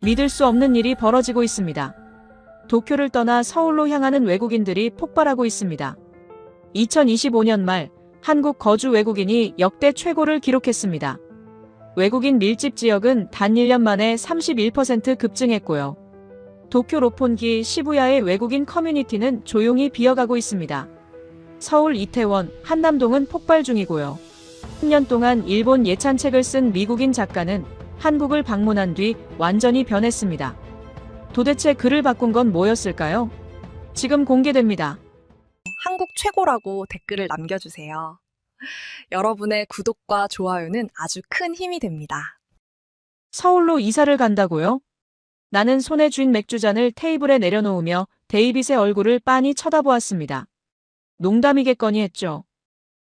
믿을 수 없는 일이 벌어지고 있습니다. 도쿄를 떠나 서울로 향하는 외국인들이 폭발하고 있습니다. 2025년 말 한국 거주 외국인이 역대 최고를 기록했습니다. 외국인 밀집 지역은 단 1년 만에 31% 급증했고요. 도쿄 로폰기 시부야의 외국인 커뮤니티는 조용히 비어가고 있습니다. 서울 이태원, 한남동은 폭발 중이고요. 10년 동안 일본 예찬책을 쓴 미국인 작가는 한국을 방문한 뒤 완전히 변했습니다. 도대체 그를 바꾼 건 뭐였을까요? 지금 공개됩니다. 한국 최고라고 댓글을 남겨주세요. 여러분의 구독과 좋아요는 아주 큰 힘이 됩니다. 서울로 이사를 간다고요? 나는 손에 쥔 맥주잔을 테이블에 내려놓으며 데이빗의 얼굴을 빤히 쳐다보았습니다. 농담이겠거니 했죠.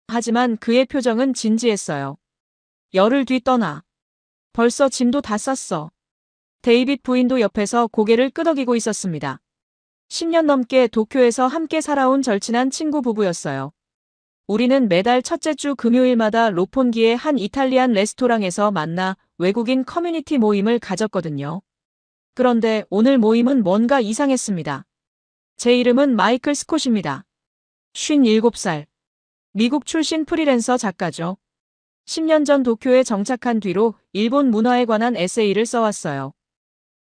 하지만 그의 표정은 진지했어요. 열흘 뒤 떠나. 벌써 짐도 다 쌌어. 데이빗 부인도 옆에서 고개를 끄덕이고 있었습니다. 10년 넘게 도쿄에서 함께 살아온 절친한 친구 부부였어요. 우리는 매달 첫째 주 금요일마다 로폰기의 한 이탈리안 레스토랑에서 만나 외국인 커뮤니티 모임을 가졌거든요. 그런데 오늘 모임은 뭔가 이상했습니다. 제 이름은 마이클 스콧입니다. 57살. 미국 출신 프리랜서 작가죠. 10년 전 도쿄에 정착한 뒤로 일본 문화에 관한 에세이를 써왔어요.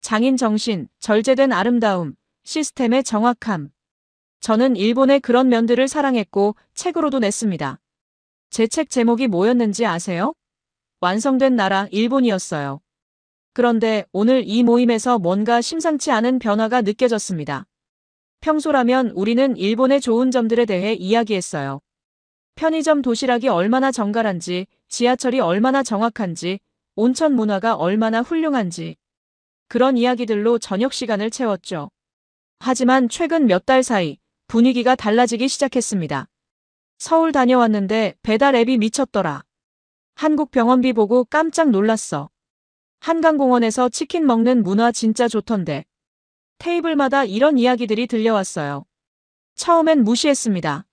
장인 정신, 절제된 아름다움, 시스템의 정확함. 저는 일본의 그런 면들을 사랑했고 책으로도 냈습니다. 제 책 제목이 뭐였는지 아세요? 완성된 나라 일본이었어요. 그런데 오늘 이 모임에서 뭔가 심상치 않은 변화가 느껴졌습니다. 평소라면 우리는 일본의 좋은 점들에 대해 이야기했어요. 편의점 도시락이 얼마나 정갈한지, 지하철이 얼마나 정확한지, 온천 문화가 얼마나 훌륭한지. 그런 이야기들로 저녁 시간을 채웠죠. 하지만 최근 몇 달 사이 분위기가 달라지기 시작했습니다. 서울 다녀왔는데 배달 앱이 미쳤더라. 한국 병원비 보고 깜짝 놀랐어. 한강공원에서 치킨 먹는 문화 진짜 좋던데. 테이블마다 이런 이야기들이 들려왔어요. 처음엔 무시했습니다.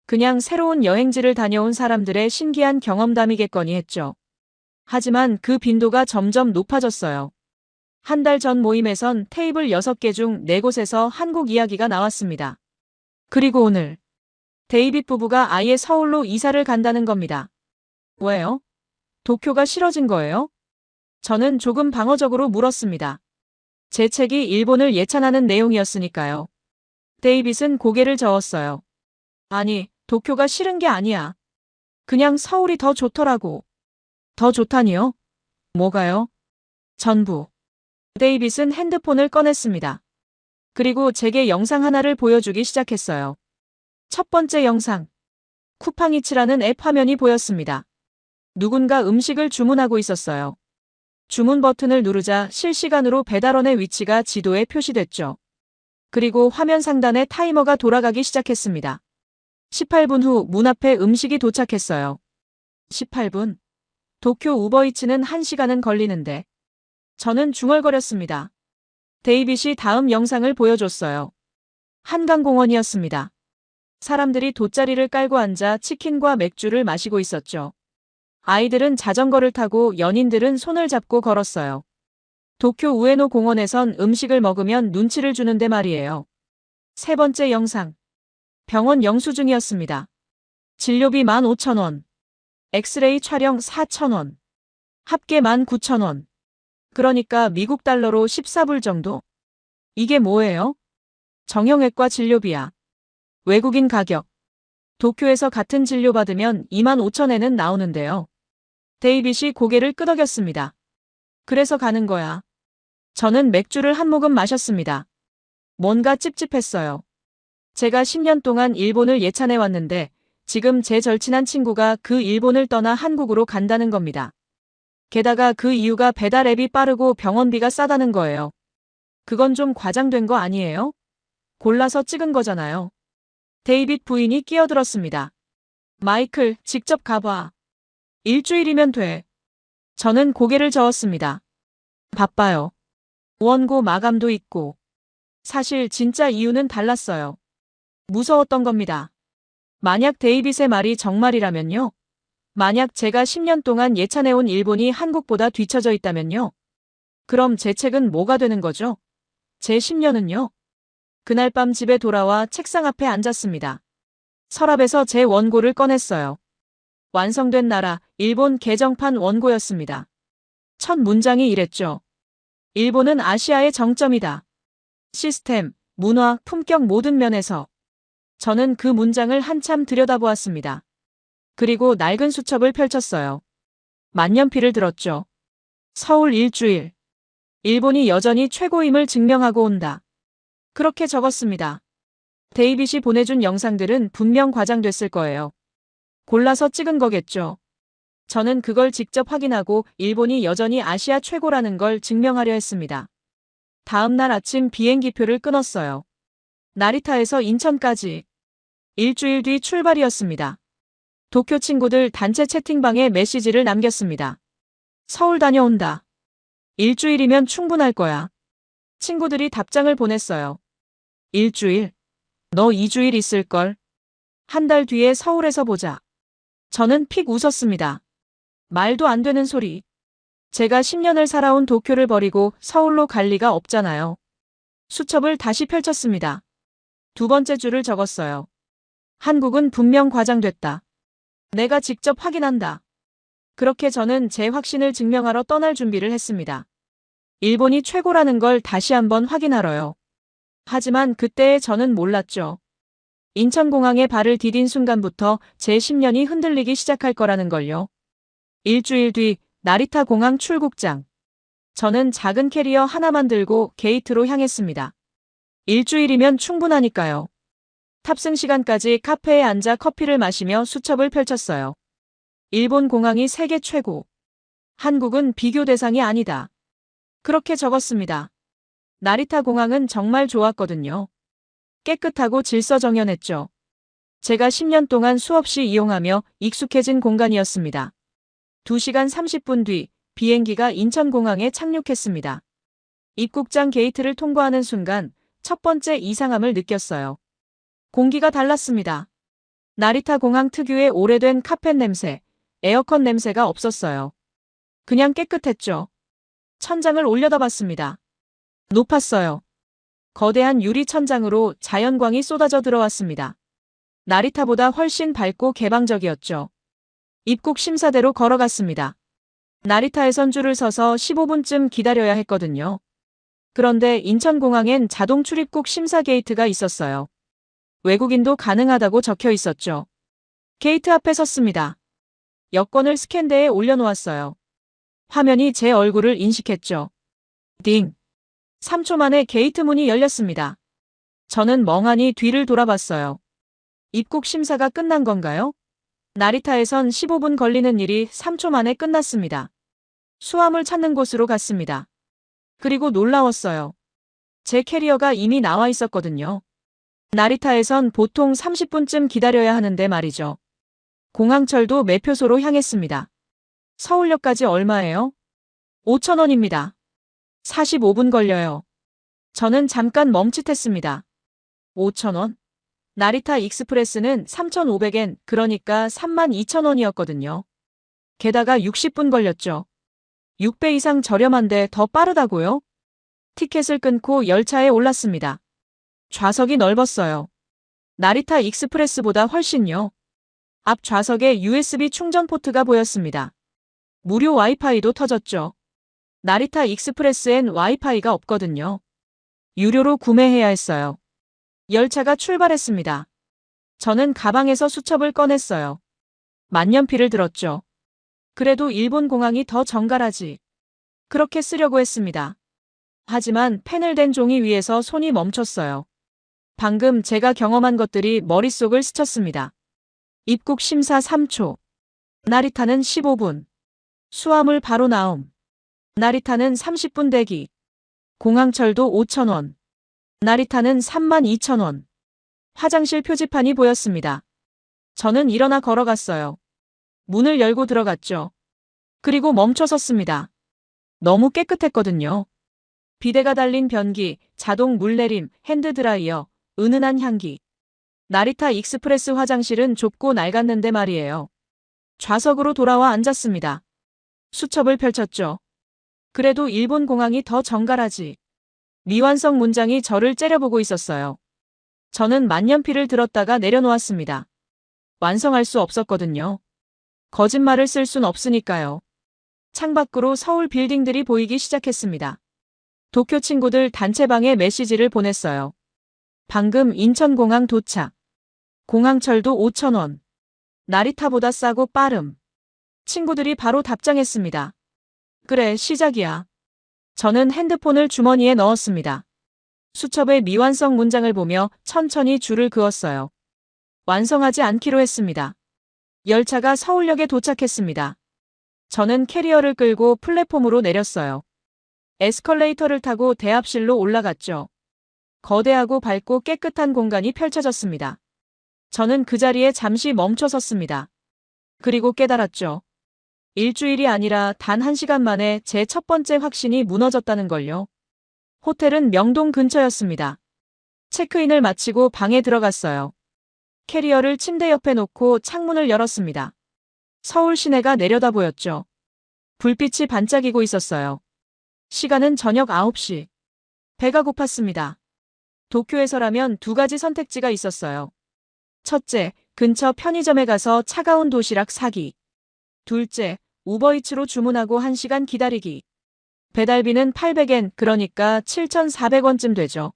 그냥 새로운 여행지를 다녀온 사람들의 신기한 경험담이겠거니 했죠. 하지만 그 빈도가 점점 높아졌어요. 한 달 전 모임에선 테이블 6개 중 4곳에서 한국 이야기가 나왔습니다. 그리고 오늘 데이빗 부부가 아예 서울로 이사를 간다는 겁니다. 왜요? 도쿄가 싫어진 거예요? 저는 조금 방어적으로 물었습니다. 제 책이 일본을 예찬하는 내용이었으니까요. 데이빗은 고개를 저었어요. 아니, 도쿄가 싫은 게 아니야. 그냥 서울이 더 좋더라고. 더 좋다니요? 뭐가요? 전부. 데이빗은 핸드폰을 꺼냈습니다. 그리고 제게 영상 하나를 보여주기 시작했어요. 첫 번째 영상. 쿠팡이츠라는 앱 화면이 보였습니다. 누군가 음식을 주문하고 있었어요. 주문 버튼을 누르자 실시간으로 배달원의 위치가 지도에 표시됐죠. 그리고 화면 상단에 타이머가 돌아가기 시작했습니다. 18분 후 문 앞에 음식이 도착했어요. 18분? 도쿄 우버이츠는 1시간은 걸리는데. 저는 중얼거렸습니다. 데이빗이 다음 영상을 보여줬어요. 한강공원이었습니다. 사람들이 돗자리를 깔고 앉아 치킨과 맥주를 마시고 있었죠. 아이들은 자전거를 타고 연인들은 손을 잡고 걸었어요. 도쿄 우에노 공원에선 음식을 먹으면 눈치를 주는데 말이에요. 세 번째 영상. 병원 영수증이었습니다. 진료비 15,000원. 엑스레이 촬영 4,000원. 합계 19,000원. 그러니까 미국 달러로 14불 정도? 이게 뭐예요? 정형외과 진료비야. 외국인 가격. 도쿄에서 같은 진료 받으면 25,000엔은 나오는데요. 데이빗이 고개를 끄덕였습니다. 그래서 가는 거야. 저는 맥주를 한 모금 마셨습니다. 뭔가 찝찝했어요. 제가 10년 동안 일본을 예찬해 왔는데 지금 제 절친한 친구가 그 일본을 떠나 한국으로 간다는 겁니다. 게다가 그 이유가 배달 앱이 빠르고 병원비가 싸다는 거예요. 그건 좀 과장된 거 아니에요? 골라서 찍은 거잖아요. 데이빗 부인이 끼어들었습니다. 마이클, 직접 가봐. 일주일이면 돼. 저는 고개를 저었습니다. 바빠요. 원고 마감도 있고. 사실 진짜 이유는 달랐어요. 무서웠던 겁니다. 만약 데이빗의 말이 정말이라면요? 만약 제가 10년 동안 예찬해온 일본이 한국보다 뒤처져 있다면요? 그럼 제 책은 뭐가 되는 거죠? 제 10년은요? 그날 밤 집에 돌아와 책상 앞에 앉았습니다. 서랍에서 제 원고를 꺼냈어요. 완성된 나라, 일본 개정판 원고였습니다. 첫 문장이 이랬죠. 일본은 아시아의 정점이다. 시스템, 문화, 품격 모든 면에서. 저는 그 문장을 한참 들여다보았습니다. 그리고 낡은 수첩을 펼쳤어요. 만년필을 들었죠. 서울 일주일. 일본이 여전히 최고임을 증명하고 온다. 그렇게 적었습니다. 데이빗이 보내준 영상들은 분명 과장됐을 거예요. 골라서 찍은 거겠죠. 저는 그걸 직접 확인하고 일본이 여전히 아시아 최고라는 걸 증명하려 했습니다. 다음 날 아침 비행기표를 끊었어요. 나리타에서 인천까지. 일주일 뒤 출발이었습니다. 도쿄 친구들 단체 채팅방에 메시지를 남겼습니다. 서울 다녀온다. 일주일이면 충분할 거야. 친구들이 답장을 보냈어요. 일주일? 너 2주일 있을걸? 한 달 뒤에 서울에서 보자. 저는 픽 웃었습니다. 말도 안 되는 소리. 제가 10년을 살아온 도쿄를 버리고 서울로 갈 리가 없잖아요. 수첩을 다시 펼쳤습니다. 두 번째 줄을 적었어요. 한국은 분명 과장됐다. 내가 직접 확인한다. 그렇게 저는 제 확신을 증명하러 떠날 준비를 했습니다. 일본이 최고라는 걸 다시 한번 확인하러요. 하지만 그때의 저는 몰랐죠. 인천공항에 발을 디딘 순간부터 제 10년이 흔들리기 시작할 거라는 걸요. 일주일 뒤 나리타 공항 출국장. 저는 작은 캐리어 하나만 들고 게이트로 향했습니다. 일주일이면 충분하니까요. 탑승 시간까지 카페에 앉아 커피를 마시며 수첩을 펼쳤어요. 일본 공항이 세계 최고. 한국은 비교 대상이 아니다. 그렇게 적었습니다. 나리타 공항은 정말 좋았거든요. 깨끗하고 질서정연했죠. 제가 10년 동안 수없이 이용하며 익숙해진 공간이었습니다. 2시간 30분 뒤 비행기가 인천공항에 착륙했습니다. 입국장 게이트를 통과하는 순간 첫 번째 이상함을 느꼈어요. 공기가 달랐습니다. 나리타 공항 특유의 오래된 카펫 냄새, 에어컨 냄새가 없었어요. 그냥 깨끗했죠. 천장을 올려다봤습니다. 높았어요. 거대한 유리 천장으로 자연광이 쏟아져 들어왔습니다. 나리타보다 훨씬 밝고 개방적이었죠. 입국 심사대로 걸어갔습니다. 나리타에선 줄을 서서 15분쯤 기다려야 했거든요. 그런데 인천공항엔 자동 출입국 심사 게이트가 있었어요. 외국인도 가능하다고 적혀 있었죠. 게이트 앞에 섰습니다. 여권을 스캔대에 올려놓았어요. 화면이 제 얼굴을 인식했죠. 딩. 3초 만에 게이트 문이 열렸습니다. 저는 멍하니 뒤를 돌아봤어요. 입국 심사가 끝난 건가요? 나리타에선 15분 걸리는 일이 3초 만에 끝났습니다. 수화물 찾는 곳으로 갔습니다. 그리고 놀라웠어요. 제 캐리어가 이미 나와 있었거든요. 나리타에선 보통 30분쯤 기다려야 하는데 말이죠. 공항철도 매표소로 향했습니다. 서울역까지 얼마예요? 5,000원입니다. 45분 걸려요. 저는 잠깐 멈칫했습니다. 5,000원? 나리타 익스프레스는 3,500엔, 그러니까 32,000원이었거든요. 게다가 60분 걸렸죠. 6배 이상 저렴한데 더 빠르다고요? 티켓을 끊고 열차에 올랐습니다. 좌석이 넓었어요. 나리타 익스프레스보다 훨씬요. 앞 좌석에 USB 충전 포트가 보였습니다. 무료 와이파이도 터졌죠. 나리타 익스프레스엔 와이파이가 없거든요. 유료로 구매해야 했어요. 열차가 출발했습니다. 저는 가방에서 수첩을 꺼냈어요. 만년필을 들었죠. 그래도 일본 공항이 더 정갈하지. 그렇게 쓰려고 했습니다. 하지만 펜을 댄 종이 위에서 손이 멈췄어요. 방금 제가 경험한 것들이 머릿속을 스쳤습니다. 입국 심사 3초. 나리타는 15분. 수화물 바로 나옴. 나리타는 30분 대기. 공항철도 5,000원. 나리타는 32,000원. 화장실 표지판이 보였습니다. 저는 일어나 걸어갔어요. 문을 열고 들어갔죠. 그리고 멈춰 섰습니다. 너무 깨끗했거든요. 비데가 달린 변기, 자동 물내림, 핸드드라이어, 은은한 향기. 나리타 익스프레스 화장실은 좁고 낡았는데 말이에요. 좌석으로 돌아와 앉았습니다. 수첩을 펼쳤죠. 그래도 일본 공항이 더 정갈하지. 미완성 문장이 저를 째려보고 있었어요. 저는 만년필을 들었다가 내려놓았습니다. 완성할 수 없었거든요. 거짓말을 쓸 순 없으니까요. 창밖으로 서울 빌딩들이 보이기 시작했습니다. 도쿄 친구들 단체방에 메시지를 보냈어요. 방금 인천공항 도착. 공항철도 5,000원. 나리타보다 싸고 빠름. 친구들이 바로 답장했습니다. 그래, 시작이야. 저는 핸드폰을 주머니에 넣었습니다. 수첩의 미완성 문장을 보며 천천히 줄을 그었어요. 완성하지 않기로 했습니다. 열차가 서울역에 도착했습니다. 저는 캐리어를 끌고 플랫폼으로 내렸어요. 에스컬레이터를 타고 대합실로 올라갔죠. 거대하고 밝고 깨끗한 공간이 펼쳐졌습니다. 저는 그 자리에 잠시 멈춰 섰습니다. 그리고 깨달았죠. 일주일이 아니라 단 1시간 만에 제 첫 번째 확신이 무너졌다는 걸요. 호텔은 명동 근처였습니다. 체크인을 마치고 방에 들어갔어요. 캐리어를 침대 옆에 놓고 창문을 열었습니다. 서울 시내가 내려다 보였죠. 불빛이 반짝이고 있었어요. 시간은 저녁 9시. 배가 고팠습니다. 도쿄에서라면 2가지 선택지가 있었어요. 첫째, 근처 편의점에 가서 차가운 도시락 사기. 둘째, 우버이츠로 주문하고 1시간 기다리기. 배달비는 800엔, 그러니까 7,400원쯤 되죠.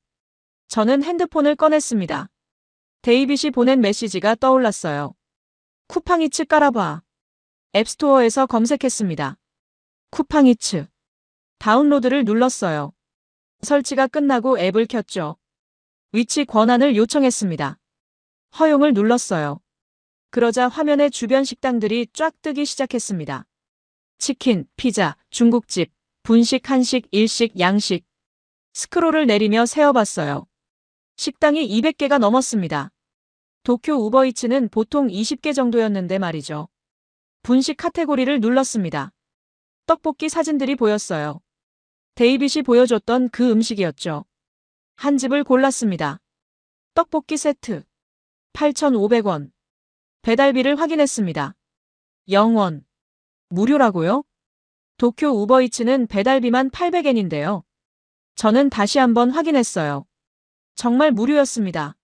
저는 핸드폰을 꺼냈습니다. 데이빗이 보낸 메시지가 떠올랐어요. 쿠팡이츠 깔아봐. 앱스토어에서 검색했습니다. 쿠팡이츠. 다운로드를 눌렀어요. 설치가 끝나고 앱을 켰죠. 위치 권한을 요청했습니다. 허용을 눌렀어요. 그러자 화면에 주변 식당들이 쫙 뜨기 시작했습니다. 치킨, 피자, 중국집, 분식, 한식, 일식, 양식. 스크롤을 내리며 세어봤어요. 식당이 200개가 넘었습니다. 도쿄 우버이츠는 보통 20개 정도였는데 말이죠. 분식 카테고리를 눌렀습니다. 떡볶이 사진들이 보였어요. 데이빗이 보여줬던 그 음식이었죠. 한 집을 골랐습니다. 떡볶이 세트. 8,500원. 배달비를 확인했습니다. 0원. 무료라고요? 도쿄 우버이츠는 배달비만 800엔인데요. 저는 다시 한번 확인했어요. 정말 무료였습니다.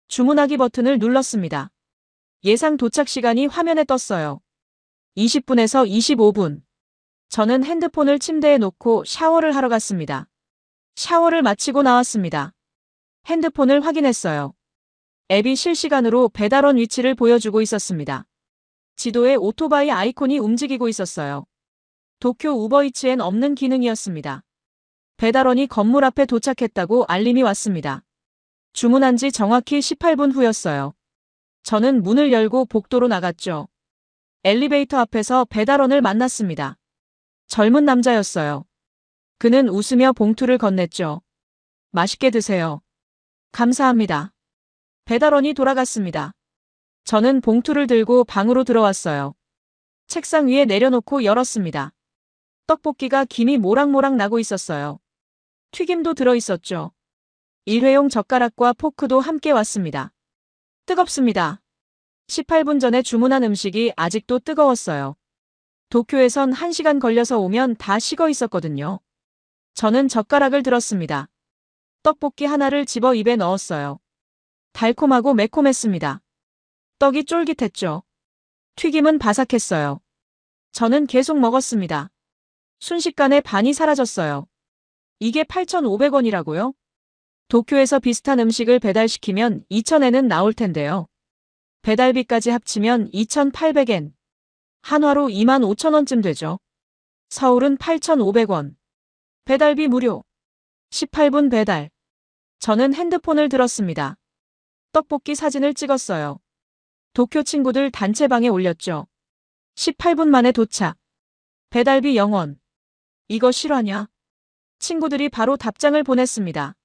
주문하기 버튼을 눌렀습니다. 예상 도착 시간이 화면에 떴어요. 20분에서 25분. 저는 핸드폰을 침대에 놓고 샤워를 하러 갔습니다. 샤워를 마치고 나왔습니다. 핸드폰을 확인했어요. 앱이 실시간으로 배달원 위치를 보여주고 있었습니다. 지도에 오토바이 아이콘이 움직이고 있었어요. 도쿄 우버이츠엔 없는 기능이었습니다. 배달원이 건물 앞에 도착했다고 알림이 왔습니다. 주문한 지 정확히 18분 후였어요. 저는 문을 열고 복도로 나갔죠. 엘리베이터 앞에서 배달원을 만났습니다. 젊은 남자였어요. 그는 웃으며 봉투를 건넸죠. 맛있게 드세요. 감사합니다. 배달원이 돌아갔습니다. 저는 봉투를 들고 방으로 들어왔어요. 책상 위에 내려놓고 열었습니다. 떡볶이가 김이 모락모락 나고 있었어요. 튀김도 들어있었죠. 일회용 젓가락과 포크도 함께 왔습니다. 뜨겁습니다. 18분 전에 주문한 음식이 아직도 뜨거웠어요. 도쿄에선 1시간 걸려서 오면 다 식어 있었거든요. 저는 젓가락을 들었습니다. 떡볶이 하나를 집어 입에 넣었어요. 달콤하고 매콤했습니다. 떡이 쫄깃했죠. 튀김은 바삭했어요. 저는 계속 먹었습니다. 순식간에 반이 사라졌어요. 이게 8,500원이라고요? 도쿄에서 비슷한 음식을 배달시키면 2,000엔은 나올 텐데요. 배달비까지 합치면 2,800엔. 한화로 25,000원쯤 되죠. 서울은 8,500원. 배달비 무료. 18분 배달. 저는 핸드폰을 들었습니다. 떡볶이 사진을 찍었어요. 도쿄 친구들 단체방에 올렸죠. 18분 만에 도착. 배달비 0원. 이거 실화냐? 친구들이 바로 답장을 보냈습니다.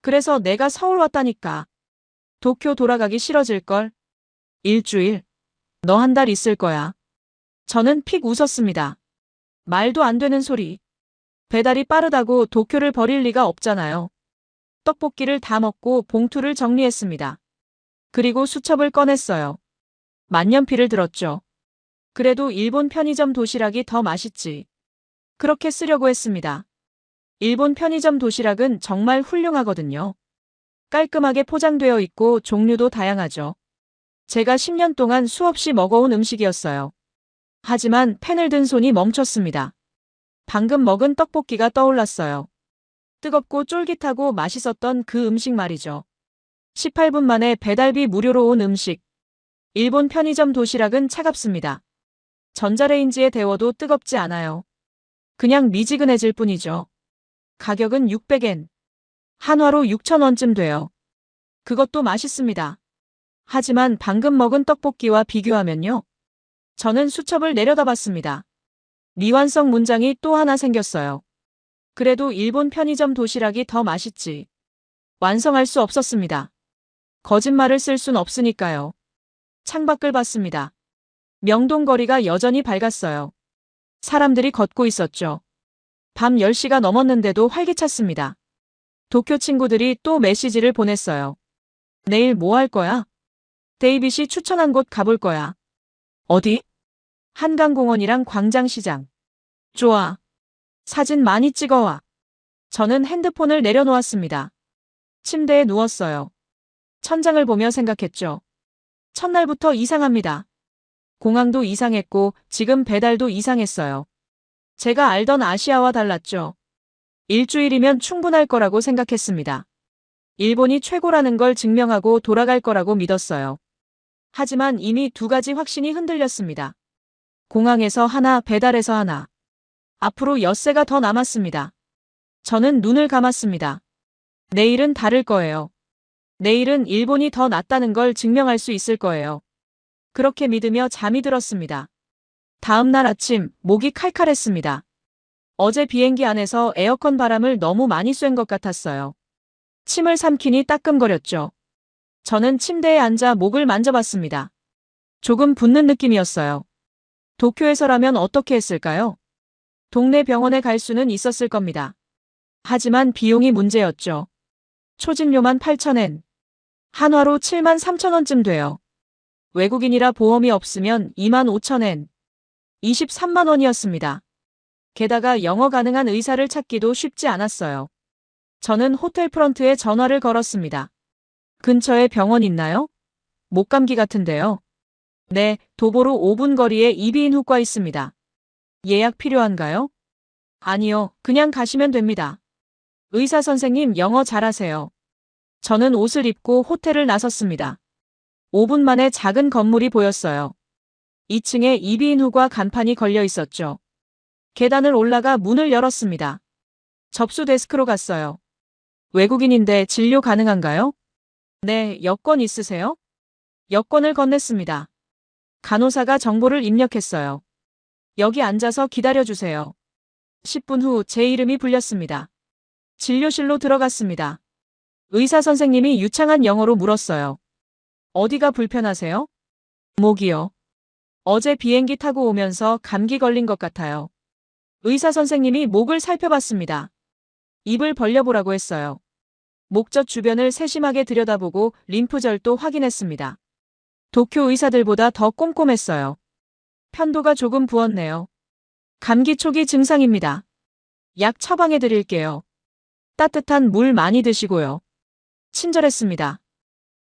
그래서 내가 서울 왔다니까. 도쿄 돌아가기 싫어질걸? 일주일. 너 한 달 있을 거야. 저는 픽 웃었습니다. 말도 안 되는 소리. 배달이 빠르다고 도쿄를 버릴 리가 없잖아요. 떡볶이를 다 먹고 봉투를 정리했습니다. 그리고 수첩을 꺼냈어요. 만년필을 들었죠. 그래도 일본 편의점 도시락이 더 맛있지. 그렇게 쓰려고 했습니다. 일본 편의점 도시락은 정말 훌륭하거든요. 깔끔하게 포장되어 있고 종류도 다양하죠. 제가 10년 동안 수없이 먹어온 음식이었어요. 하지만 펜을 든 손이 멈췄습니다. 방금 먹은 떡볶이가 떠올랐어요. 뜨겁고 쫄깃하고 맛있었던 그 음식 말이죠. 18분 만에 배달비 무료로 온 음식. 일본 편의점 도시락은 차갑습니다. 전자레인지에 데워도 뜨겁지 않아요. 그냥 미지근해질 뿐이죠. 가격은 600엔. 한화로 6,000원쯤 돼요. 그것도 맛있습니다. 하지만 방금 먹은 떡볶이와 비교하면요. 저는 수첩을 내려다봤습니다. 미완성 문장이 또 하나 생겼어요. 그래도 일본 편의점 도시락이 더 맛있지. 완성할 수 없었습니다. 거짓말을 쓸 순 없으니까요. 창밖을 봤습니다. 명동 거리가 여전히 밝았어요. 사람들이 걷고 있었죠. 밤 10시가 넘었는데도 활기찼습니다. 도쿄 친구들이 또 메시지를 보냈어요. 내일 뭐 할 거야? 데이빗이 추천한 곳 가볼 거야. 어디? 한강공원이랑 광장시장. 좋아. 사진 많이 찍어와. 저는 핸드폰을 내려놓았습니다. 침대에 누웠어요. 천장을 보며 생각했죠. 첫날부터 이상합니다. 공항도 이상했고 지금 배달도 이상했어요. 제가 알던 아시아와 달랐죠. 일주일이면 충분할 거라고 생각했습니다. 일본이 최고라는 걸 증명하고 돌아갈 거라고 믿었어요. 하지만 이미 두 가지 확신이 흔들렸습니다. 공항에서 하나, 배달에서 하나. 앞으로 엿새가 더 남았습니다. 저는 눈을 감았습니다. 내일은 다를 거예요. 내일은 일본이 더 낫다는 걸 증명할 수 있을 거예요. 그렇게 믿으며 잠이 들었습니다. 다음 날 아침, 목이 칼칼했습니다. 어제 비행기 안에서 에어컨 바람을 너무 많이 쐰 것 같았어요. 침을 삼키니 따끔거렸죠. 저는 침대에 앉아 목을 만져봤습니다. 조금 붓는 느낌이었어요. 도쿄에서라면 어떻게 했을까요? 동네 병원에 갈 수는 있었을 겁니다. 하지만 비용이 문제였죠. 초진료만 8,000엔. 한화로 73,000원쯤 돼요. 외국인이라 보험이 없으면 25,000엔. 23만 원이었습니다. 게다가 영어 가능한 의사를 찾기도 쉽지 않았어요. 저는 호텔 프런트에 전화를 걸었습니다. 근처에 병원 있나요? 목감기 같은데요. 네, 도보로 5분 거리에 이비인후과 있습니다. 예약 필요한가요? 아니요, 그냥 가시면 됩니다. 의사 선생님 영어 잘하세요. 저는 옷을 입고 호텔을 나섰습니다. 5분 만에 작은 건물이 보였어요. 2층에 이비인후과 간판이 걸려 있었죠. 계단을 올라가 문을 열었습니다. 접수 데스크로 갔어요. 외국인인데 진료 가능한가요? 네, 여권 있으세요? 여권을 건넸습니다. 간호사가 정보를 입력했어요. 여기 앉아서 기다려주세요. 10분 후 제 이름이 불렸습니다. 진료실로 들어갔습니다. 의사 선생님이 유창한 영어로 물었어요. 어디가 불편하세요? 목이요. 어제 비행기 타고 오면서 감기 걸린 것 같아요. 의사 선생님이 목을 살펴봤습니다. 입을 벌려보라고 했어요. 목젖 주변을 세심하게 들여다보고 림프절도 확인했습니다. 도쿄 의사들보다 더 꼼꼼했어요. 편도가 조금 부었네요. 감기 초기 증상입니다. 약 처방해 드릴게요. 따뜻한 물 많이 드시고요. 친절했습니다.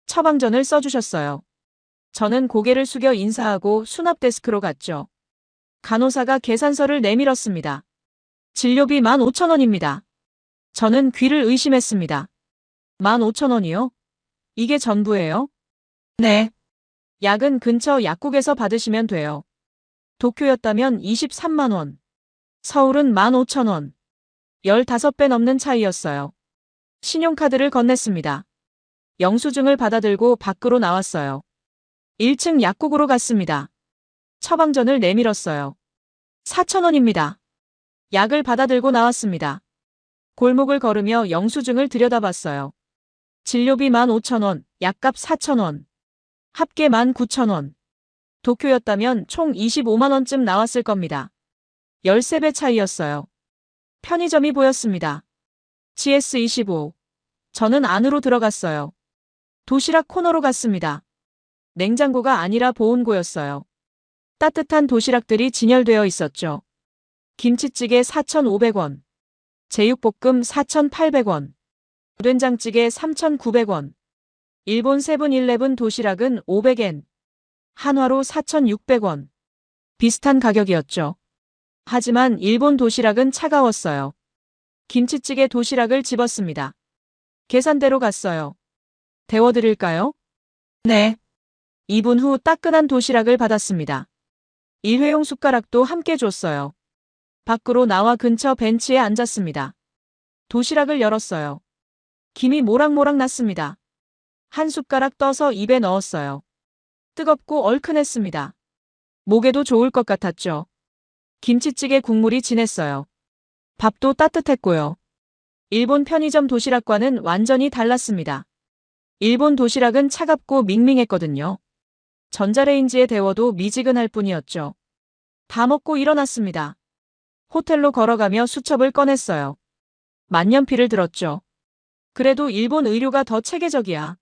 처방전을 써주셨어요. 저는 고개를 숙여 인사하고 수납 데스크로 갔죠. 간호사가 계산서를 내밀었습니다. 진료비 15,000원입니다. 저는 귀를 의심했습니다. 15,000원이요? 이게 전부예요? 네. 약은 근처 약국에서 받으시면 돼요. 도쿄였다면 23만 원. 서울은 15,000원. 15배 넘는 차이였어요. 신용카드를 건넸습니다. 영수증을 받아들고 밖으로 나왔어요. 1층 약국으로 갔습니다. 처방전을 내밀었어요. 4,000원입니다. 약을 받아들고 나왔습니다. 골목을 걸으며 영수증을 들여다봤어요. 진료비 15,000원, 약값 4,000원. 합계 19,000원. 도쿄였다면 총 25만 원쯤 나왔을 겁니다. 13배 차이였어요. 편의점이 보였습니다. GS25. 저는 안으로 들어갔어요. 도시락 코너로 갔습니다. 냉장고가 아니라 보온고였어요. 따뜻한 도시락들이 진열되어 있었죠. 김치찌개 4,500원. 제육볶음 4,800원. 된장찌개 3,900원. 일본 세븐일레븐 도시락은 500엔. 한화로 4,600원. 비슷한 가격이었죠. 하지만 일본 도시락은 차가웠어요. 김치찌개 도시락을 집었습니다. 계산대로 갔어요. 데워드릴까요? 네. 2분 후 따끈한 도시락을 받았습니다. 일회용 숟가락도 함께 줬어요. 밖으로 나와 근처 벤치에 앉았습니다. 도시락을 열었어요. 김이 모락모락 났습니다. 한 숟가락 떠서 입에 넣었어요. 뜨겁고 얼큰했습니다. 목에도 좋을 것 같았죠. 김치찌개 국물이 진했어요. 밥도 따뜻했고요. 일본 편의점 도시락과는 완전히 달랐습니다. 일본 도시락은 차갑고 밍밍했거든요. 전자레인지에 데워도 미지근할 뿐이었죠. 다 먹고 일어났습니다. 호텔로 걸어가며 수첩을 꺼냈어요. 만년필을 들었죠. 그래도 일본 의료가 더 체계적이야.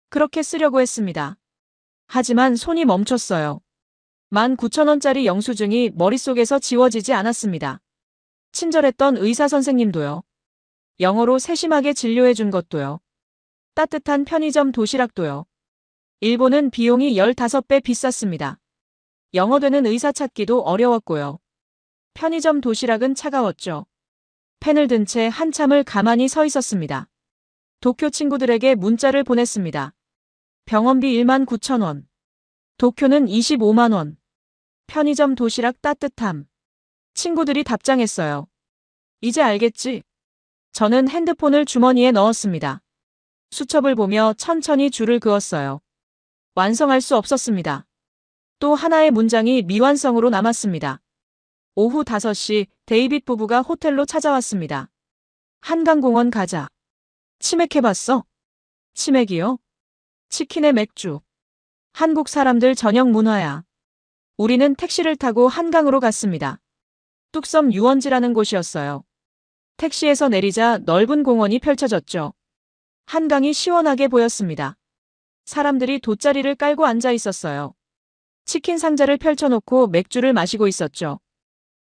그렇게 쓰려고 했습니다. 하지만 손이 멈췄어요. 19,000원짜리 영수증이 머릿속에서 지워지지 않았습니다. 친절했던 의사 선생님도요. 영어로 세심하게 진료해 준 것도요. 따뜻한 편의점 도시락도요. 일본은 비용이 15배 비쌌습니다. 영어 되는 의사 찾기도 어려웠고요. 편의점 도시락은 차가웠죠. 펜을 든 채 한참을 가만히 서 있었습니다. 도쿄 친구들에게 문자를 보냈습니다. 병원비 19,000원. 도쿄는 25만 원. 편의점 도시락 따뜻함. 친구들이 답장했어요. 이제 알겠지? 저는 핸드폰을 주머니에 넣었습니다. 수첩을 보며 천천히 줄을 그었어요. 완성할 수 없었습니다. 또 하나의 문장이 미완성으로 남았습니다. 오후 5시 데이빗 부부가 호텔로 찾아왔습니다. 한강공원 가자. 치맥해봤어? 치맥이요? 치킨에 맥주. 한국 사람들 저녁 문화야. 우리는 택시를 타고 한강으로 갔습니다. 뚝섬 유원지라는 곳이었어요. 택시에서 내리자 넓은 공원이 펼쳐졌죠. 한강이 시원하게 보였습니다. 사람들이 돗자리를 깔고 앉아 있었어요. 치킨 상자를 펼쳐놓고 맥주를 마시고 있었죠.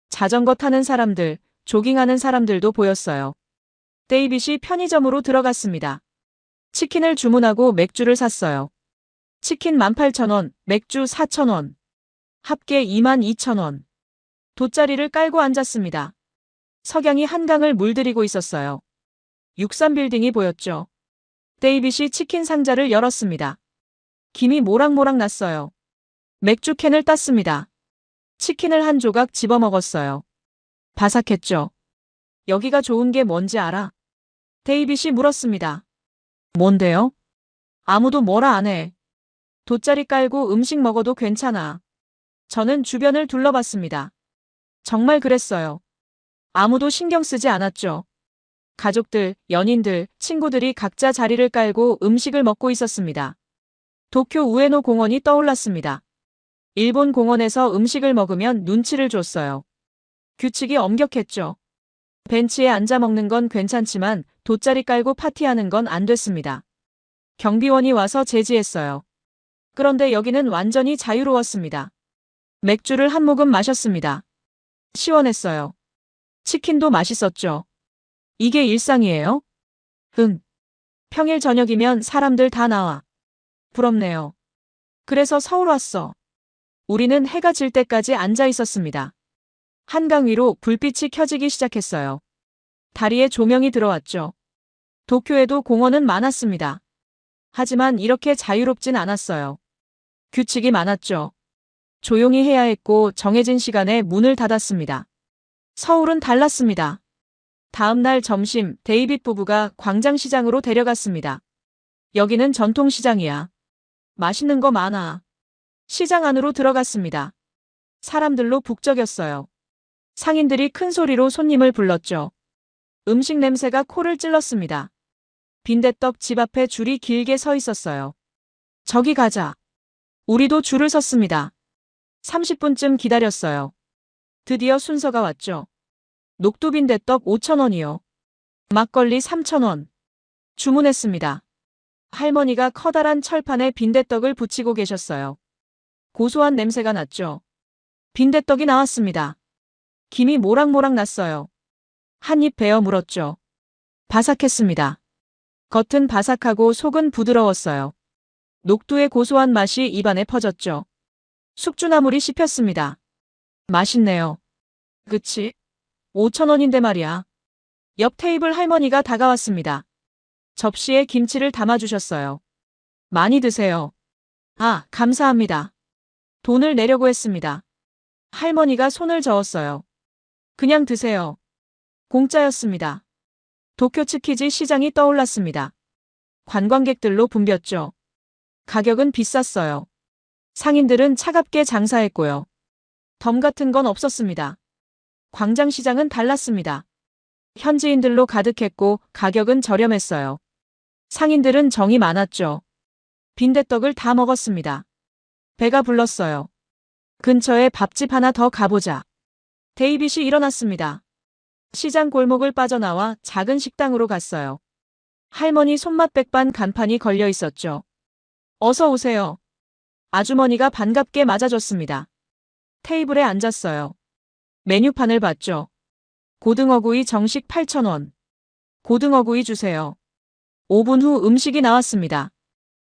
자전거 타는 사람들, 조깅하는 사람들도 보였어요. 데이빗이 편의점으로 들어갔습니다. 치킨을 주문하고 맥주를 샀어요. 치킨 18,000원, 맥주 4,000원. 합계 22,000원. 돗자리를 깔고 앉았습니다. 석양이 한강을 물들이고 있었어요. 63빌딩이 보였죠. 데이빗이 치킨 상자를 열었습니다. 김이 모락모락 났어요. 맥주 캔을 땄습니다. 치킨을 한 조각 집어먹었어요. 바삭했죠. 여기가 좋은 게 뭔지 알아? 데이빗이 물었습니다. 뭔데요? 아무도 뭐라 안 해. 돗자리 깔고 음식 먹어도 괜찮아. 저는 주변을 둘러봤습니다. 정말 그랬어요. 아무도 신경 쓰지 않았죠. 가족들, 연인들, 친구들이 각자 자리를 깔고 음식을 먹고 있었습니다. 도쿄 우에노 공원이 떠올랐습니다. 일본 공원에서 음식을 먹으면 눈치를 줬어요. 규칙이 엄격했죠. 벤치에 앉아 먹는 건 괜찮지만 돗자리 깔고 파티하는 건 안 됐습니다. 경비원이 와서 제지했어요. 그런데 여기는 완전히 자유로웠습니다. 맥주를 한 모금 마셨습니다. 시원했어요. 치킨도 맛있었죠. 이게 일상이에요? 응. 평일 저녁이면 사람들 다 나와. 부럽네요. 그래서 서울 왔어. 우리는 해가 질 때까지 앉아 있었습니다. 한강 위로 불빛이 켜지기 시작했어요. 다리에 조명이 들어왔죠. 도쿄에도 공원은 많았습니다. 하지만 이렇게 자유롭진 않았어요. 규칙이 많았죠. 조용히 해야 했고 정해진 시간에 문을 닫았습니다. 서울은 달랐습니다. 다음 날 점심 데이빗 부부가 광장시장으로 데려갔습니다. 여기는 전통시장이야. 맛있는 거 많아. 시장 안으로 들어갔습니다. 사람들로 북적였어요. 상인들이 큰 소리로 손님을 불렀죠. 음식 냄새가 코를 찔렀습니다. 빈대떡 집 앞에 줄이 길게 서 있었어요. 저기 가자. 우리도 줄을 섰습니다. 30분쯤 기다렸어요. 드디어 순서가 왔죠. 녹두빈대떡 5,000원이요. 막걸리 3,000원. 주문했습니다. 할머니가 커다란 철판에 빈대떡을 붙이고 계셨어요. 고소한 냄새가 났죠. 빈대떡이 나왔습니다. 김이 모락모락 났어요. 한 입 베어 물었죠. 바삭했습니다. 겉은 바삭하고 속은 부드러웠어요. 녹두의 고소한 맛이 입안에 퍼졌죠. 숙주나물이 씹혔습니다. 맛있네요. 그치? 5,000원인데 말이야. 옆 테이블 할머니가 다가왔습니다. 접시에 김치를 담아주셨어요. 많이 드세요. 아, 감사합니다. 돈을 내려고 했습니다. 할머니가 손을 저었어요. 그냥 드세요. 공짜였습니다. 도쿄 츠키지 시장이 떠올랐습니다. 관광객들로 붐볐죠. 가격은 비쌌어요. 상인들은 차갑게 장사했고요. 덤 같은 건 없었습니다. 광장시장은 달랐습니다. 현지인들로 가득했고 가격은 저렴했어요. 상인들은 정이 많았죠. 빈대떡을 다 먹었습니다. 배가 불렀어요. 근처에 밥집 하나 더 가보자. 데이빗이 일어났습니다. 시장 골목을 빠져나와 작은 식당으로 갔어요. 할머니 손맛 백반 간판이 걸려 있었죠. 어서 오세요. 아주머니가 반갑게 맞아줬습니다. 테이블에 앉았어요. 메뉴판을 봤죠. 고등어구이 정식 8,000원. 고등어구이 주세요. 5분 후 음식이 나왔습니다.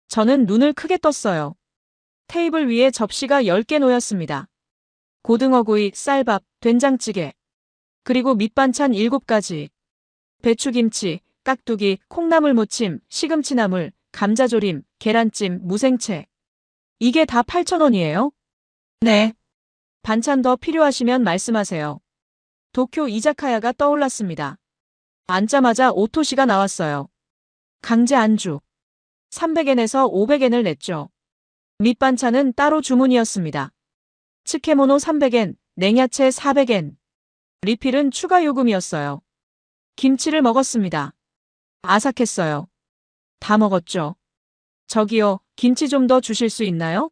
저는 눈을 크게 떴어요. 테이블 위에 접시가 10개 놓였습니다. 고등어구이, 쌀밥, 된장찌개, 그리고 밑반찬 7가지. 배추김치, 깍두기, 콩나물 무침, 시금치나물, 감자조림, 계란찜, 무생채. 이게 다 8,000원이에요? 네. 반찬 더 필요하시면 말씀하세요. 도쿄 이자카야가 떠올랐습니다. 앉자마자 오토시가 나왔어요. 강제 안주. 300엔에서 500엔을 냈죠. 밑반찬은 따로 주문이었습니다. 츠케모노 300엔, 냉야채 400엔. 리필은 추가 요금이었어요. 김치를 먹었습니다. 아삭했어요. 다 먹었죠. 저기요, 김치 좀 더 주실 수 있나요?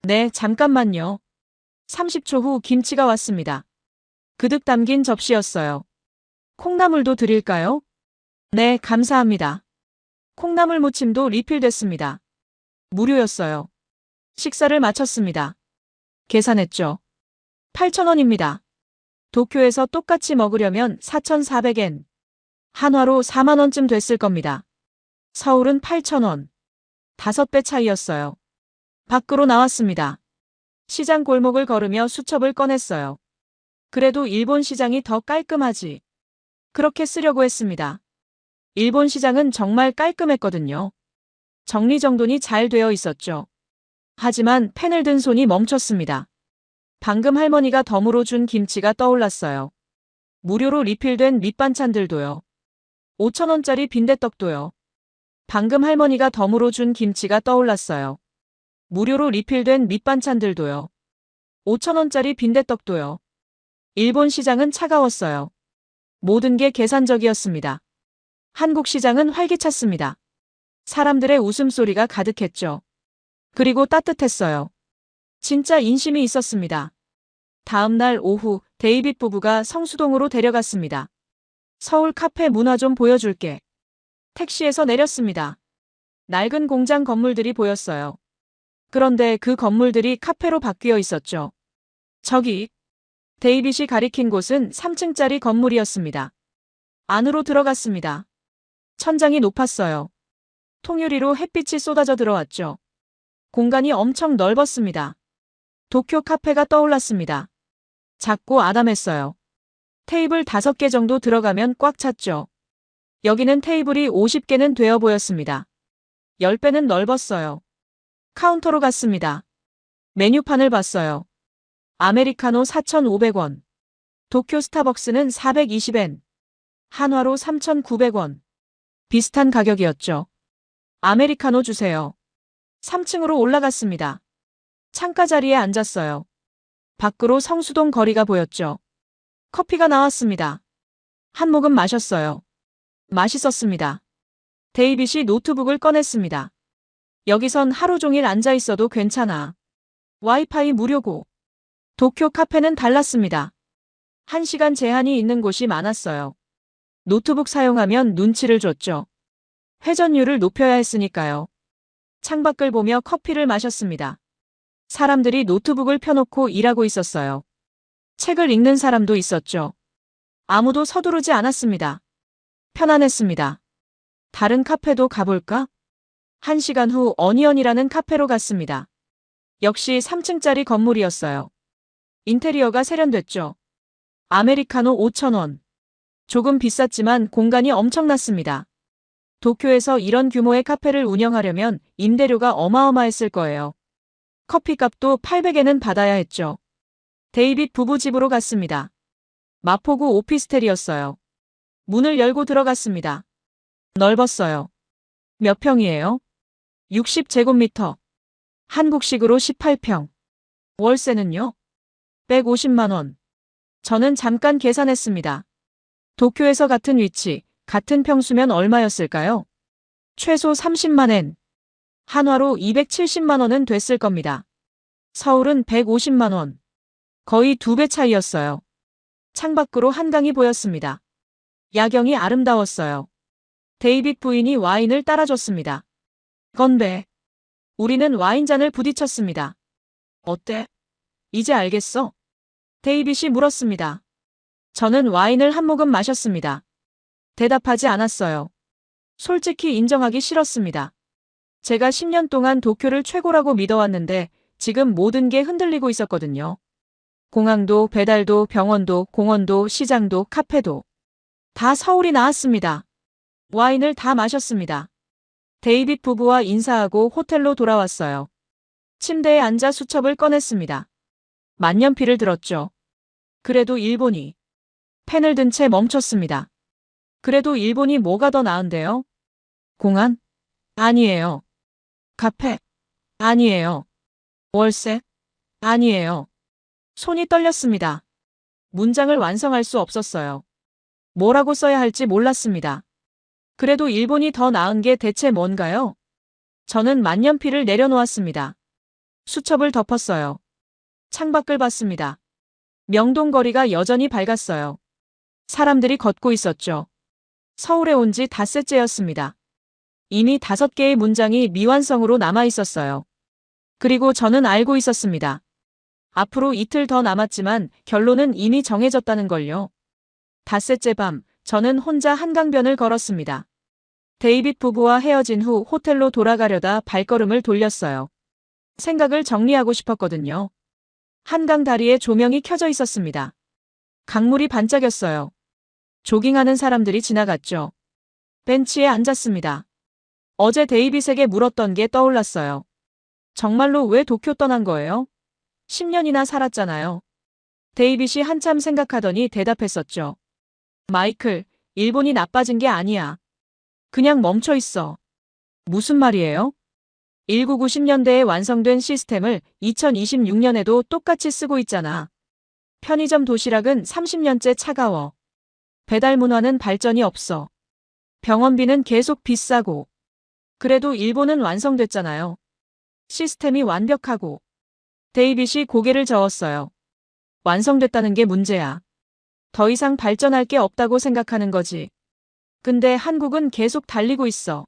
네, 잠깐만요. 30초 후 김치가 왔습니다. 그득 담긴 접시였어요. 콩나물도 드릴까요? 네, 감사합니다. 콩나물 무침도 리필됐습니다. 무료였어요. 식사를 마쳤습니다. 계산했죠. 8,000원입니다. 도쿄에서 똑같이 먹으려면 4,400엔. 한화로 4만 원쯤 됐을 겁니다. 서울은 8,000원. 5배 차이였어요. 밖으로 나왔습니다. 시장 골목을 걸으며 수첩을 꺼냈어요. 그래도 일본 시장이 더 깔끔하지. 그렇게 쓰려고 했습니다. 일본 시장은 정말 깔끔했거든요. 정리정돈이 잘 되어 있었죠. 하지만 펜을 든 손이 멈췄습니다. 방금 할머니가 덤으로 준 김치가 떠올랐어요. 무료로 리필된 밑반찬들도요. 5,000원짜리 빈대떡도요. 방금 할머니가 덤으로 준 김치가 떠올랐어요. 무료로 리필된 밑반찬들도요. 5,000원짜리 빈대떡도요. 일본 시장은 차가웠어요. 모든 게 계산적이었습니다. 한국 시장은 활기찼습니다. 사람들의 웃음소리가 가득했죠. 그리고 따뜻했어요. 진짜 인심이 있었습니다. 다음 날 오후 데이빗 부부가 성수동으로 데려갔습니다. 서울 카페 문화 좀 보여줄게. 택시에서 내렸습니다. 낡은 공장 건물들이 보였어요. 그런데 그 건물들이 카페로 바뀌어 있었죠. 저기, 데이빗이 가리킨 곳은 3층짜리 건물이었습니다. 안으로 들어갔습니다. 천장이 높았어요. 통유리로 햇빛이 쏟아져 들어왔죠. 공간이 엄청 넓었습니다. 도쿄 카페가 떠올랐습니다. 작고 아담했어요. 테이블 5개 정도 들어가면 꽉 찼죠. 여기는 테이블이 50개는 되어 보였습니다. 10배는 넓었어요. 카운터로 갔습니다. 메뉴판을 봤어요. 아메리카노 4,500원. 도쿄 스타벅스는 420엔. 한화로 3,900원. 비슷한 가격이었죠. 아메리카노 주세요. 3층으로 올라갔습니다. 창가 자리에 앉았어요. 밖으로 성수동 거리가 보였죠. 커피가 나왔습니다. 한 모금 마셨어요. 맛있었습니다. 데이빗이 노트북을 꺼냈습니다. 여기선 하루 종일 앉아 있어도 괜찮아. 와이파이 무료고. 도쿄 카페는 달랐습니다. 1시간 제한이 있는 곳이 많았어요. 노트북 사용하면 눈치를 줬죠. 회전율을 높여야 했으니까요. 창밖을 보며 커피를 마셨습니다. 사람들이 노트북을 펴놓고 일하고 있었어요. 책을 읽는 사람도 있었죠. 아무도 서두르지 않았습니다. 편안했습니다. 다른 카페도 가볼까? 1시간 후 어니언이라는 카페로 갔습니다. 역시 3층짜리 건물이었어요. 인테리어가 세련됐죠. 아메리카노 5,000원. 조금 비쌌지만 공간이 엄청났습니다. 도쿄에서 이런 규모의 카페를 운영하려면 임대료가 어마어마했을 거예요. 커피값도 800엔은 받아야 했죠. 데이빗 부부 집으로 갔습니다. 마포구 오피스텔이었어요. 문을 열고 들어갔습니다. 넓었어요. 몇 평이에요? 60제곱미터. 한국식으로 18평. 월세는요? 150만 원. 저는 잠깐 계산했습니다. 도쿄에서 같은 위치, 같은 평수면 얼마였을까요? 최소 30만 엔. 한화로 270만 원은 됐을 겁니다. 서울은 150만 원. 거의 2배 차이였어요. 창밖으로 한강이 보였습니다. 야경이 아름다웠어요. 데이빗 부인이 와인을 따라줬습니다. 건배. 우리는 와인잔을 부딪혔습니다. 어때? 이제 알겠어? 데이빗이 물었습니다. 저는 와인을 한 모금 마셨습니다. 대답하지 않았어요. 솔직히 인정하기 싫었습니다. 제가 10년 동안 도쿄를 최고라고 믿어왔는데 지금 모든 게 흔들리고 있었거든요. 공항도, 배달도, 병원도, 공원도, 시장도, 카페도. 다 서울이 나왔습니다. 와인을 다 마셨습니다. 데이빗 부부와 인사하고 호텔로 돌아왔어요. 침대에 앉아 수첩을 꺼냈습니다. 만년필을 들었죠. 그래도 일본이. 펜을 든 채 멈췄습니다. 그래도 일본이 뭐가 더 나은데요? 공안? 아니에요. 카페? 아니에요. 월세? 아니에요. 손이 떨렸습니다. 문장을 완성할 수 없었어요. 뭐라고 써야 할지 몰랐습니다. 그래도 일본이 더 나은 게 대체 뭔가요? 저는 만년필을 내려놓았습니다. 수첩을 덮었어요. 창밖을 봤습니다. 명동거리가 여전히 밝았어요. 사람들이 걷고 있었죠. 서울에 온 지 닷새째였습니다. 이미 5개의 문장이 미완성으로 남아 있었어요. 그리고 저는 알고 있었습니다. 앞으로 이틀 더 남았지만 결론은 이미 정해졌다는 걸요. 닷새째 밤, 저는 혼자 한강변을 걸었습니다. 데이빗 부부와 헤어진 후 호텔로 돌아가려다 발걸음을 돌렸어요. 생각을 정리하고 싶었거든요. 한강 다리에 조명이 켜져 있었습니다. 강물이 반짝였어요. 조깅하는 사람들이 지나갔죠. 벤치에 앉았습니다. 어제 데이빗에게 물었던 게 떠올랐어요. 정말로 왜 도쿄 떠난 거예요? 10년이나 살았잖아요. 데이빗이 한참 생각하더니 대답했었죠. 마이클, 일본이 나빠진 게 아니야. 그냥 멈춰 있어. 무슨 말이에요? 1990년대에 완성된 시스템을 2026년에도 똑같이 쓰고 있잖아. 편의점 도시락은 30년째 차가워. 배달 문화는 발전이 없어. 병원비는 계속 비싸고. 그래도 일본은 완성됐잖아요. 시스템이 완벽하고. 데이빗이 고개를 저었어요. 완성됐다는 게 문제야. 더 이상 발전할 게 없다고 생각하는 거지. 근데 한국은 계속 달리고 있어.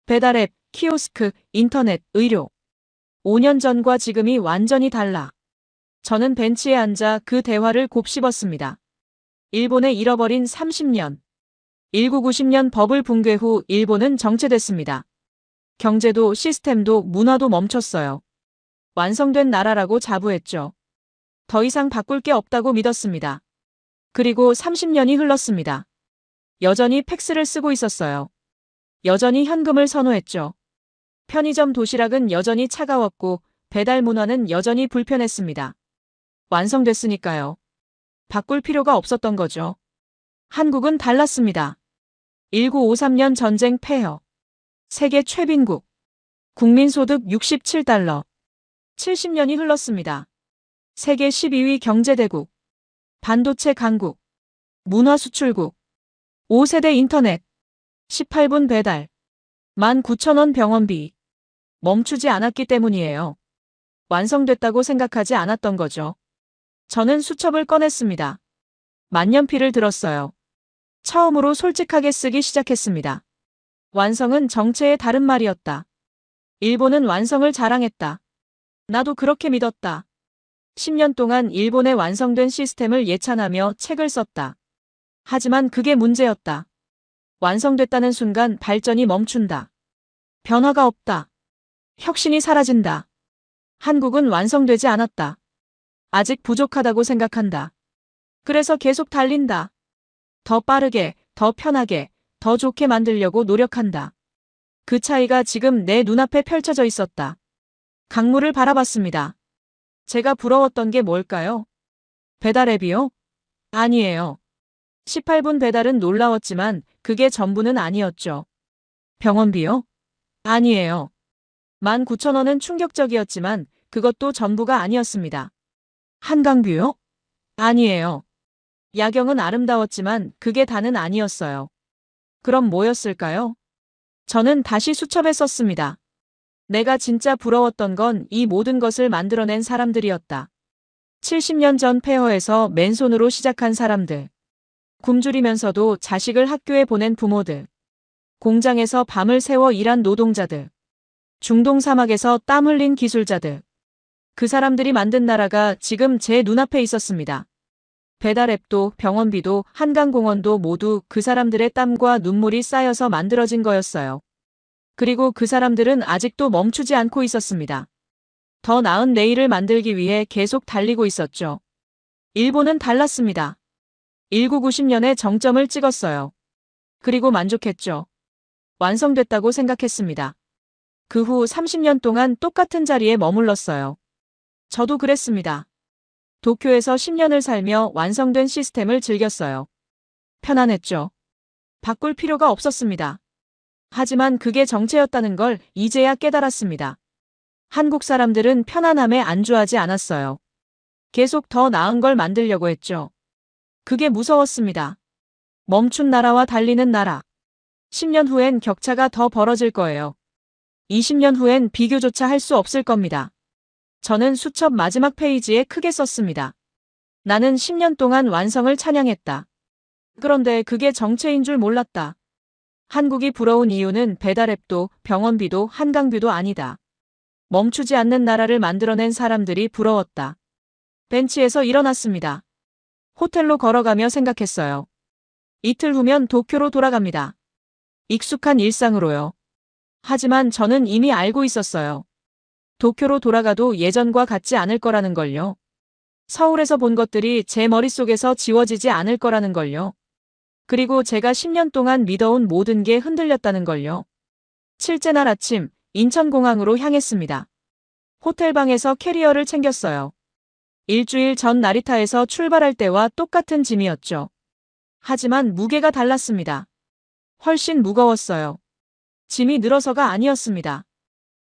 배달앱, 키오스크, 인터넷, 의료. 5년 전과 지금이 완전히 달라. 저는 벤치에 앉아 그 대화를 곱씹었습니다. 일본의 잃어버린 30년. 1990년 버블 붕괴 후 일본은 정체됐습니다. 경제도 시스템도 문화도 멈췄어요. 완성된 나라라고 자부했죠. 더 이상 바꿀 게 없다고 믿었습니다. 그리고 30년이 흘렀습니다. 여전히 팩스를 쓰고 있었어요. 여전히 현금을 선호했죠. 편의점 도시락은 여전히 차가웠고 배달 문화는 여전히 불편했습니다. 완성됐으니까요. 바꿀 필요가 없었던 거죠. 한국은 달랐습니다. 1953년 전쟁 폐허. 세계 최빈국. 국민소득 67달러. 70년이 흘렀습니다. 세계 12위 경제대국. 반도체 강국. 문화 수출국. 5세대 인터넷. 18분 배달. 19,000원 병원비. 멈추지 않았기 때문이에요. 완성됐다고 생각하지 않았던 거죠. 저는 수첩을 꺼냈습니다. 만년필을 들었어요. 처음으로 솔직하게 쓰기 시작했습니다. 완성은 정체의 다른 말이었다. 일본은 완성을 자랑했다. 나도 그렇게 믿었다. 10년 동안 일본의 완성된 시스템을 예찬하며 책을 썼다. 하지만 그게 문제였다. 완성됐다는 순간 발전이 멈춘다. 변화가 없다. 혁신이 사라진다. 한국은 완성되지 않았다. 아직 부족하다고 생각한다. 그래서 계속 달린다. 더 빠르게, 더 편하게, 더 좋게 만들려고 노력한다. 그 차이가 지금 내 눈앞에 펼쳐져 있었다. 강물을 바라봤습니다. 제가 부러웠던 게 뭘까요? 배달 앱이요? 아니에요. 18분 배달은 놀라웠지만 그게 전부는 아니었죠. 병원비요? 아니에요. 19,000원은 충격적이었지만 그것도 전부가 아니었습니다. 한강뷰요? 아니에요. 야경은 아름다웠지만 그게 다는 아니었어요. 그럼 뭐였을까요? 저는 다시 수첩에 썼습니다. 내가 진짜 부러웠던 건 이 모든 것을 만들어낸 사람들이었다. 70년 전 폐허에서 맨손으로 시작한 사람들. 굶주리면서도 자식을 학교에 보낸 부모들. 공장에서 밤을 새워 일한 노동자들. 중동 사막에서 땀 흘린 기술자들. 그 사람들이 만든 나라가 지금 제 눈앞에 있었습니다. 배달앱도 병원비도 한강공원도 모두 그 사람들의 땀과 눈물이 쌓여서 만들어진 거였어요. 그리고 그 사람들은 아직도 멈추지 않고 있었습니다. 더 나은 내일을 만들기 위해 계속 달리고 있었죠. 일본은 달랐습니다. 1990년에 정점을 찍었어요. 그리고 만족했죠. 완성됐다고 생각했습니다. 그 후 30년 동안 똑같은 자리에 머물렀어요. 저도 그랬습니다. 도쿄에서 10년을 살며 완성된 시스템을 즐겼어요. 편안했죠. 바꿀 필요가 없었습니다. 하지만 그게 정체였다는 걸 이제야 깨달았습니다. 한국 사람들은 편안함에 안주하지 않았어요. 계속 더 나은 걸 만들려고 했죠. 그게 무서웠습니다. 멈춘 나라와 달리는 나라. 10년 후엔 격차가 더 벌어질 거예요. 20년 후엔 비교조차 할 수 없을 겁니다. 저는 수첩 마지막 페이지에 크게 썼습니다. 나는 10년 동안 완성을 찬양했다. 그런데 그게 정체인 줄 몰랐다. 한국이 부러운 이유는 배달앱도 병원비도 한강뷰도 아니다. 멈추지 않는 나라를 만들어낸 사람들이 부러웠다. 벤치에서 일어났습니다. 호텔로 걸어가며 생각했어요. 이틀 후면 도쿄로 돌아갑니다. 익숙한 일상으로요. 하지만 저는 이미 알고 있었어요. 도쿄로 돌아가도 예전과 같지 않을 거라는 걸요. 서울에서 본 것들이 제 머릿속에서 지워지지 않을 거라는 걸요. 그리고 제가 10년 동안 믿어온 모든 게 흔들렸다는 걸요. 칠째 날 아침, 인천공항으로 향했습니다. 호텔방에서 캐리어를 챙겼어요. 일주일 전 나리타에서 출발할 때와 똑같은 짐이었죠. 하지만 무게가 달랐습니다. 훨씬 무거웠어요. 짐이 늘어서가 아니었습니다.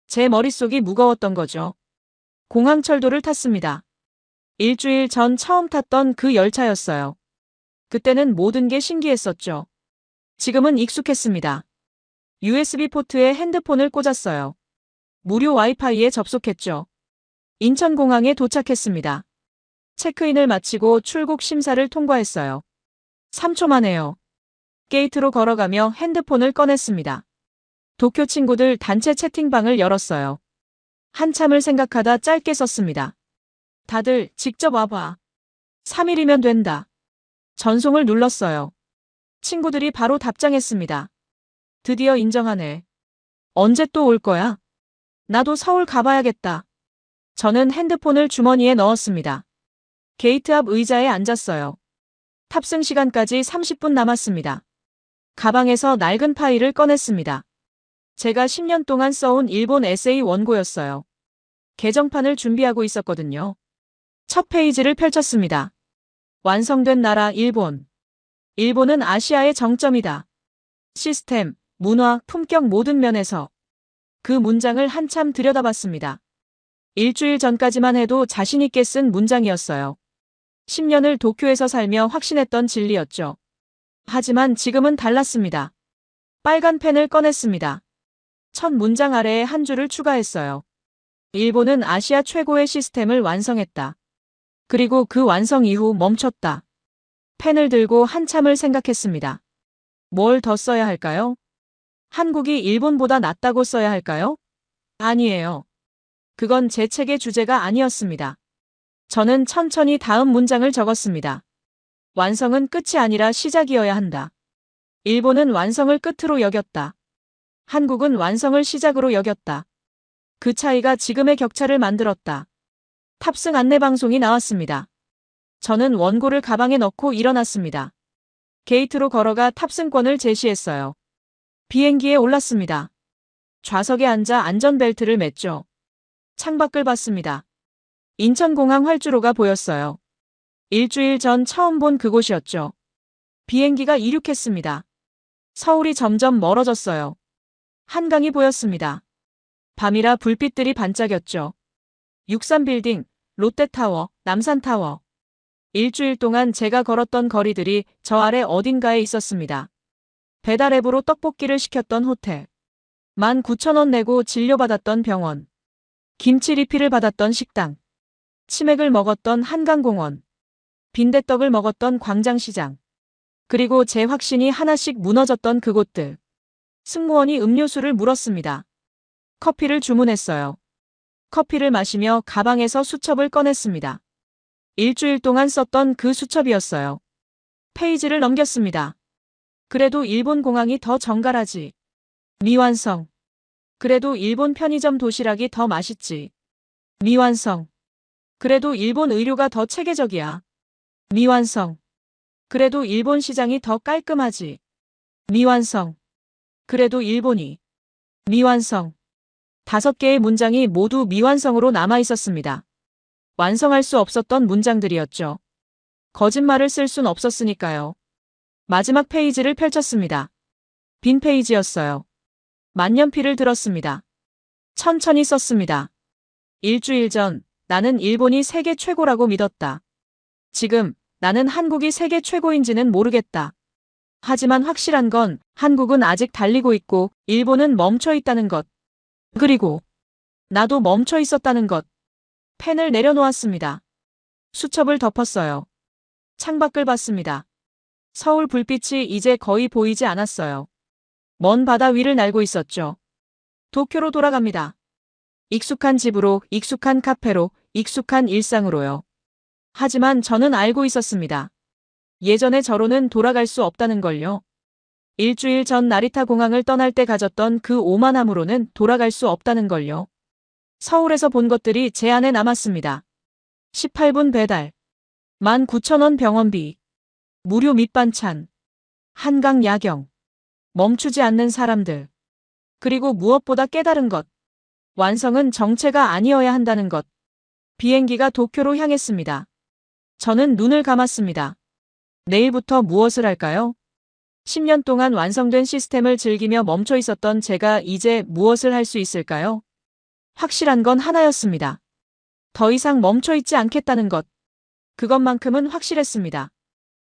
제 머릿속이 무거웠던 거죠. 공항철도를 탔습니다. 일주일 전 처음 탔던 그 열차였어요. 그때는 모든 게 신기했었죠. 지금은 익숙했습니다. USB 포트에 핸드폰을 꽂았어요. 무료 와이파이에 접속했죠. 인천공항에 도착했습니다. 체크인을 마치고 출국 심사를 통과했어요. 3초 만에요. 게이트로 걸어가며 핸드폰을 꺼냈습니다. 도쿄 친구들 단체 채팅방을 열었어요. 한참을 생각하다 짧게 썼습니다. 다들 직접 와봐. 3일이면 된다. 전송을 눌렀어요. 친구들이 바로 답장했습니다. 드디어 인정하네. 언제 또 올 거야? 나도 서울 가봐야겠다. 저는 핸드폰을 주머니에 넣었습니다. 게이트 앞 의자에 앉았어요. 탑승 시간까지 30분 남았습니다. 가방에서 낡은 파일을 꺼냈습니다. 제가 10년 동안 써온 일본 에세이 원고였어요. 개정판을 준비하고 있었거든요. 첫 페이지를 펼쳤습니다. 완성된 나라 일본. 일본은 아시아의 정점이다. 시스템, 문화, 품격 모든 면에서. 그 문장을 한참 들여다봤습니다. 일주일 전까지만 해도 자신 있게 쓴 문장이었어요. 10년을 도쿄에서 살며 확신했던 진리였죠. 하지만 지금은 달랐습니다. 빨간 펜을 꺼냈습니다. 첫 문장 아래에 한 줄을 추가했어요. 일본은 아시아 최고의 시스템을 완성했다. 그리고 그 완성 이후 멈췄다. 펜을 들고 한참을 생각했습니다. 뭘 더 써야 할까요? 한국이 일본보다 낫다고 써야 할까요? 아니에요. 그건 제 책의 주제가 아니었습니다. 저는 천천히 다음 문장을 적었습니다. 완성은 끝이 아니라 시작이어야 한다. 일본은 완성을 끝으로 여겼다. 한국은 완성을 시작으로 여겼다. 그 차이가 지금의 격차를 만들었다. 탑승 안내 방송이 나왔습니다. 저는 원고를 가방에 넣고 일어났습니다. 게이트로 걸어가 탑승권을 제시했어요. 비행기에 올랐습니다. 좌석에 앉아 안전벨트를 맸죠. 창밖을 봤습니다. 인천공항 활주로가 보였어요. 일주일 전 처음 본 그곳이었죠. 비행기가 이륙했습니다. 서울이 점점 멀어졌어요. 한강이 보였습니다. 밤이라 불빛들이 반짝였죠. 63빌딩, 롯데타워, 남산타워. 일주일 동안 제가 걸었던 거리들이 저 아래 어딘가에 있었습니다. 배달 앱으로 떡볶이를 시켰던 호텔. 19,000원 내고 진료받았던 병원. 김치 리필을 받았던 식당. 치맥을 먹었던 한강공원. 빈대떡을 먹었던 광장시장. 그리고 제 확신이 하나씩 무너졌던 그곳들. 승무원이 음료수를 물었습니다. 커피를 주문했어요. 커피를 마시며 가방에서 수첩을 꺼냈습니다. 일주일 동안 썼던 그 수첩이었어요. 페이지를 넘겼습니다. 그래도 일본 공항이 더 정갈하지. 미완성. 그래도 일본 편의점 도시락이 더 맛있지. 미완성. 그래도 일본 의료가 더 체계적이야. 미완성. 그래도 일본 시장이 더 깔끔하지. 미완성. 그래도 일본이. 미완성. 5개의 문장이 모두 미완성으로 남아 있었습니다. 완성할 수 없었던 문장들이었죠. 거짓말을 쓸 순 없었으니까요. 마지막 페이지를 펼쳤습니다. 빈 페이지였어요. 만년필을 들었습니다. 천천히 썼습니다. 일주일 전 나는 일본이 세계 최고라고 믿었다. 지금 나는 한국이 세계 최고인지는 모르겠다. 하지만 확실한 건 한국은 아직 달리고 있고 일본은 멈춰 있다는 것. 그리고 나도 멈춰 있었다는 것. 펜을 내려놓았습니다. 수첩을 덮었어요. 창밖을 봤습니다. 서울 불빛이 이제 거의 보이지 않았어요. 먼 바다 위를 날고 있었죠. 도쿄로 돌아갑니다. 익숙한 집으로, 익숙한 카페로, 익숙한 일상으로요. 하지만 저는 알고 있었습니다. 예전의 저로는 돌아갈 수 없다는 걸요. 일주일 전 나리타 공항을 떠날 때 가졌던 그 오만함으로는 돌아갈 수 없다는 걸요. 서울에서 본 것들이 제 안에 남았습니다. 18분 배달. 19,000원 병원비. 무료 밑반찬. 한강 야경. 멈추지 않는 사람들. 그리고 무엇보다 깨달은 것. 완성은 정체가 아니어야 한다는 것. 비행기가 도쿄로 향했습니다. 저는 눈을 감았습니다. 내일부터 무엇을 할까요? 10년 동안 완성된 시스템을 즐기며 멈춰 있었던 제가 이제 무엇을 할 수 있을까요? 확실한 건 하나였습니다. 더 이상 멈춰 있지 않겠다는 것. 그것만큼은 확실했습니다.